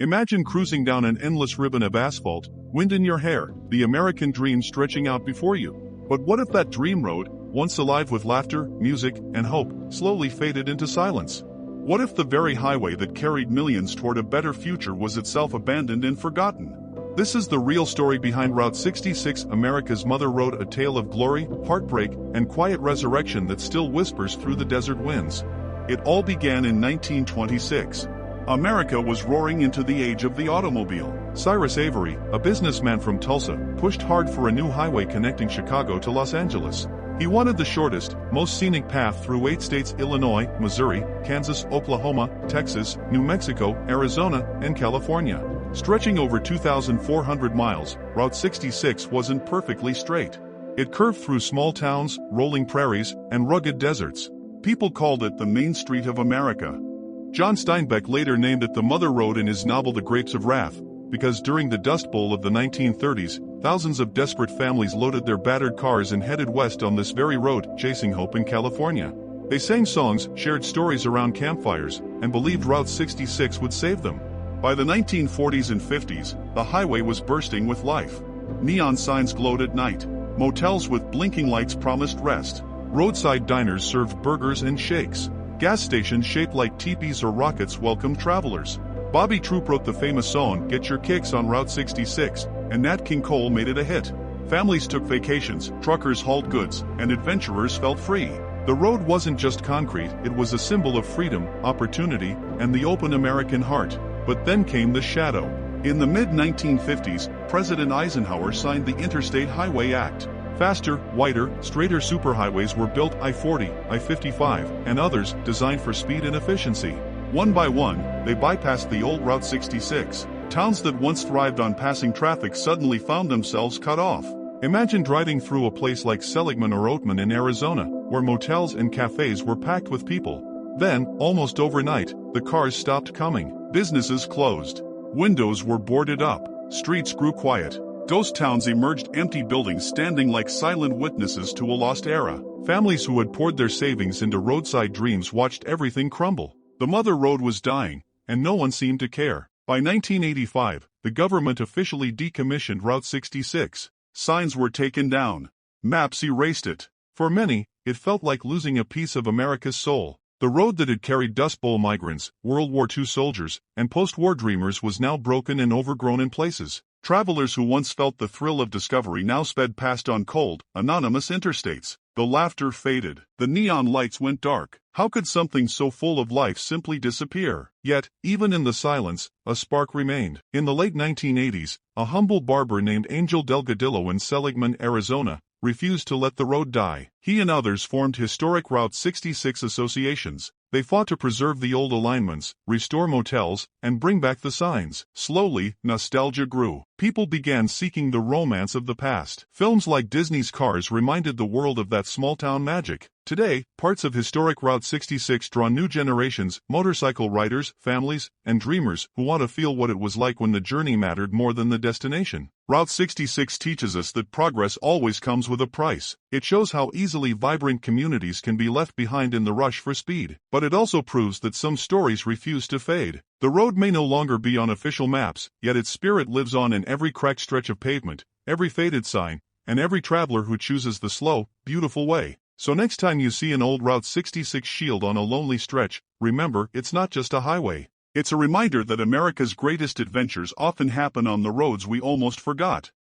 Imagine cruising down an endless ribbon of asphalt, wind in your hair, the American dream stretching out before you. But what if that dream road, once alive with laughter, music, and hope, slowly faded into silence? What if the very highway that carried millions toward a better future was itself abandoned and forgotten? This is the real story behind Route 66, America's Mother Road, a tale of glory, heartbreak, and quiet resurrection that still whispers through the desert winds. It all began in 1926. America was roaring into the age of the automobile. Cyrus Avery, a businessman from Tulsa, pushed hard for a new highway connecting Chicago to Los Angeles. He wanted the shortest, most scenic path through 8 states: Illinois, Missouri, Kansas, Oklahoma, Texas, New Mexico, Arizona, and California. Stretching over 2,400 miles, Route 66 wasn't perfectly straight. It curved through small towns, rolling prairies, and rugged deserts. People called it the Main Street of America. John Steinbeck later named it the Mother Road in his novel The Grapes of Wrath, because during the Dust Bowl of the 1930s, thousands of desperate families loaded their battered cars and headed west on this very road, chasing hope in California. They sang songs, shared stories around campfires, and believed Route 66 would save them. By the 1940s and 50s, the highway was bursting with life. Neon signs glowed at night. Motels with blinking lights promised rest. Roadside diners served burgers and shakes. Gas stations shaped like teepees or rockets welcomed travelers. Bobby Troup wrote the famous song, "Get Your Kicks on Route 66, and Nat King Cole made it a hit. Families took vacations, truckers hauled goods, and adventurers felt free. The road wasn't just concrete, it was a symbol of freedom, opportunity, and the open American heart. But then came the shadow. In the mid-1950s, President Eisenhower signed the Interstate Highway Act. Faster, wider, straighter superhighways were built: I-40, I-55, and others, designed for speed and efficiency. One by one, they bypassed the old Route 66. Towns that once thrived on passing traffic suddenly found themselves cut off. Imagine driving through a place like Seligman or Oatman in Arizona, where motels and cafes were packed with people. Then, almost overnight, the cars stopped coming. Businesses closed. Windows were boarded up. Streets grew quiet. Ghost towns emerged, empty buildings standing like silent witnesses to a lost era. Families who had poured their savings into roadside dreams watched everything crumble. The Mother Road was dying, and no one seemed to care. By 1985, the government officially decommissioned Route 66. Signs were taken down. Maps erased it. For many, it felt like losing a piece of America's soul. The road that had carried Dust Bowl migrants, World War II soldiers, and post-war dreamers was now broken and overgrown in places. Travelers who once felt the thrill of discovery now sped past on cold, anonymous interstates. The laughter faded. The neon lights went dark. How could something so full of life simply disappear? Yet, even in the silence, a spark remained. In the late 1980s, a humble barber named Angel Delgadillo in Seligman, Arizona, refused to let the road die. He and others formed historic Route 66 associations. They fought to preserve the old alignments, restore motels, and bring back the signs. Slowly, nostalgia grew. People began seeking the romance of the past. Films like Disney's Cars reminded the world of that small-town magic. Today, parts of historic Route 66 draw new generations, motorcycle riders, families, and dreamers who want to feel what it was like when the journey mattered more than the destination. Route 66 teaches us that progress always comes with a price. It shows how easily vibrant communities can be left behind in the rush for speed. But it also proves that some stories refuse to fade. The road may no longer be on official maps, yet its spirit lives on in every cracked stretch of pavement, every faded sign, and every traveler who chooses the slow, beautiful way. So next time you see an old Route 66 shield on a lonely stretch, remember, it's not just a highway. It's a reminder that America's greatest adventures often happen on the roads we almost forgot.